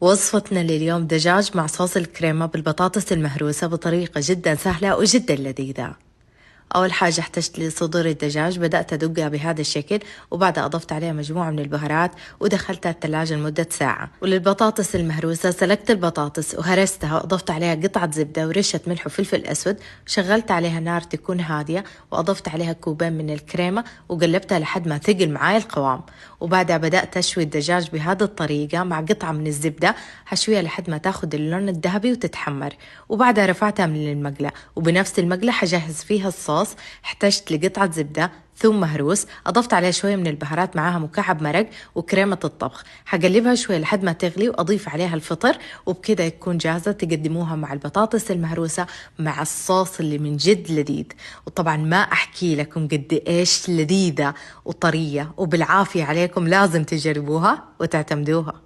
وصفتنا لليوم دجاج مع صوص الكريمة بالبطاطس المهروسة بطريقة جدا سهلة وجدا لذيذة. أول حاجة احتجت لصدور الدجاج، بدأت أدقها بهذا الشكل وبعدها أضفت عليها مجموعة من البهارات ودخلتها الثلاجة لمدة ساعة. وللبطاطس المهروسة سلقت البطاطس وهرستها وأضفت عليها قطعة زبدة ورشة ملح وفلفل أسود، شغلت عليها نار تكون هادية وأضفت عليها كوبين من الكريمة وقلبتها لحد ما ثقل معاي القوام. وبعدها بدأت أشوي الدجاج بهذه الطريقة مع قطعة من الزبدة، هشويها لحد ما تاخد اللون الذهبي وتتحمر. وبعدها رفعتها من المقلة وبنفس المقلة حجهز فيها الصوص. احتجت لقطعة زبدة، ثوم مهروس، أضفت عليه شوية من البهارات معاها مكعب مرق وكريمة الطبخ. هقلبها شوية لحد ما تغلي وأضيف عليها الفطر، وبكده يكون جاهزة تقدموها مع البطاطس المهروسة مع الصوص اللي من جد لذيذ. وطبعا ما أحكي لكم قد إيش لذيذة وطرية، وبالعافية عليكم، لازم تجربوها وتعتمدوها.